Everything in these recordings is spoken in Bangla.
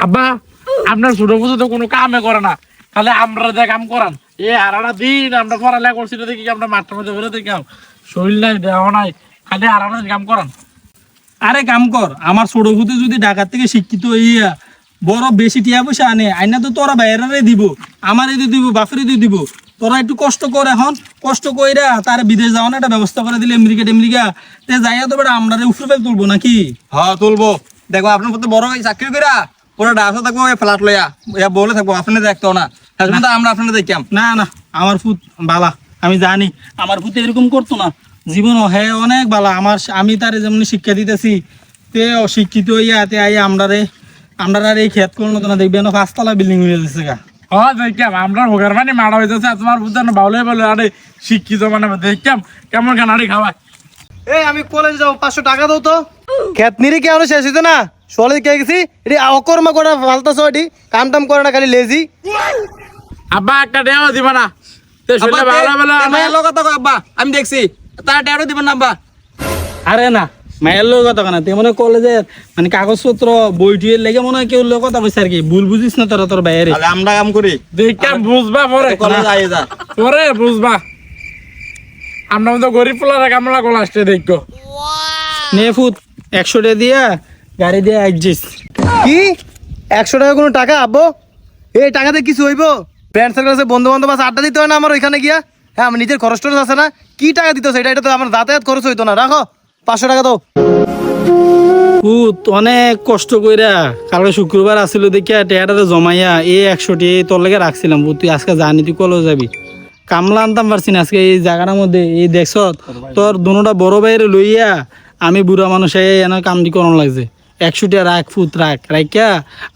আব্বা আপনার ছোট বুঝে তো কোনো কামে করে না, খালি আমরা যে কাম করান এ আরাটা দিন আমরা পড়ালেখা করছি না দেখি আমরা মাঠের মধ্যে ঘুরে দেখি শরীর নাই দেহ নাই, খালি আরাটা কাম করান। আরে কাম কর, আমার ছোট ভূতে যদি ঢাকার থেকে শিক্ষিত হইয়া বড় বেশি টিয়া পয়সা আনে আইনা তো তোরা বাইরে দিব, আমারে দিয়ে দিব, বাপেরে দিয়ে দিব। তোরা একটু কষ্ট কর, এখন কষ্ট কইরা তার বিদেশ যাওয়ার একটা ব্যবস্থা করে দিলে আমেরিকা তে যাইয়া তো বেটা আমরা উপরে ফেল তুলবো নাকি? হ্যাঁ তুলবো। দেখো আপনার মতো বড় চাকরি করা পুরো ডাসা থাকবো, ফ্ল্যাট লইয়া বলে থাকবো, আপনাদের দেখতো না, আমরা আপনাদের দেখতাম না না, আমার ফুত বালা, আমি জানি আমার ফুত এরকম করতো না জীবন, হ্যাঁ অনেক বালা। আমি তারে যেমন শিক্ষা দিতেছি তে অশিক্ষিত হইয়া তে আই আমরা এই খেত করলো না, দেখবেন 5 তলা বিল্ডিং হয়ে যাচ্ছে গা। হ্যাঁ দেখতাম আমরা হোগার মানে মারা হইতেছে, তোমার বুঝতে ভালো বলে আরে শিক্ষিত মানে দেখতাম কেমন খানাড়ি খাওয়ায়। এই আমি কলেজ যাবো, 500 টাকা দাও তো। খেত নিরি কেমন শেষ হইতো না, সলে কে গেছি এটি অকর্মা করে ফালতাছো, এটি কাম টাম করে না, খালি লেজি। আব্বা একটা দেওয়া দিবা না আব্বা আমি দেখছি তার টেরো দিবেন না আব্বা। আরে না মায়ের লোক কথা কেনা তুই মনে কলেজের মানে কাগজপত্র বই টুয়ের লেগে মনে হয় কেউ লোক কথা বলছে আর কি, ভুল বুঝিস না তোরা তোর বাইরে। আমরা কাম করি দেখতাম বুঝবা পরে কলেজ আই যা পরে বুঝবা, আমরা তো গরিব পোলারা কামলা কলা আসছে দেখো। নে ফুট 100 টাকা দিয়া গাড়ি দিয়ে একজিস। কি 100 টাকা কোনো টাকা আব্বো? এই টাকাতে কিছু হইব? ফ্রেন্ড সার্কেল আছে, বন্ধু বান্ধব আছে, আড্ডা দিতে হয় না আমার ওইখানে গিয়া? হ্যাঁ আমার নিজের খরচ টরচ আছে না, কি টাকা দিতে সেটা, এটা তো আমার যাতায়াত খরচ হইতো না। রাখো 500 টাকা দাও। ফুট অনেক কষ্ট কইরা কালকে শুক্রবার আসছিল দেখিয়া টেয়াটারে জমাইয়া এই 100 টাকা তোর লেগে রাখছিলাম। তুই আজকে জানি তুই কলেজ যাবি, কামলা আনতাম পারছি না আজকে এই জায়গাটার মধ্যে। এই দেখছ তোর দুটা বড় বাইরে লইয়া আমি বুড়া মানুষ এনে কামটি করানো লাগছে। 100 টাকা রাখ ফুট, রাখিয়া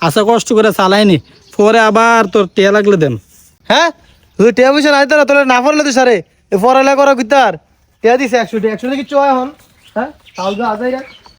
আশা কষ্ট করে চালাইনি, পরে আবার তোর টেয়া লাগলে দেন। হ্যাঁ তুই টেয়া পয়সা নাই তো তোর না পড়লে তুই সারে পড়ালেখা করা বিদ্যার টেয়া দিছে 100 টাকা কি চয় এখন? হ্যাঁ তাহলে তো আজাই রাখ।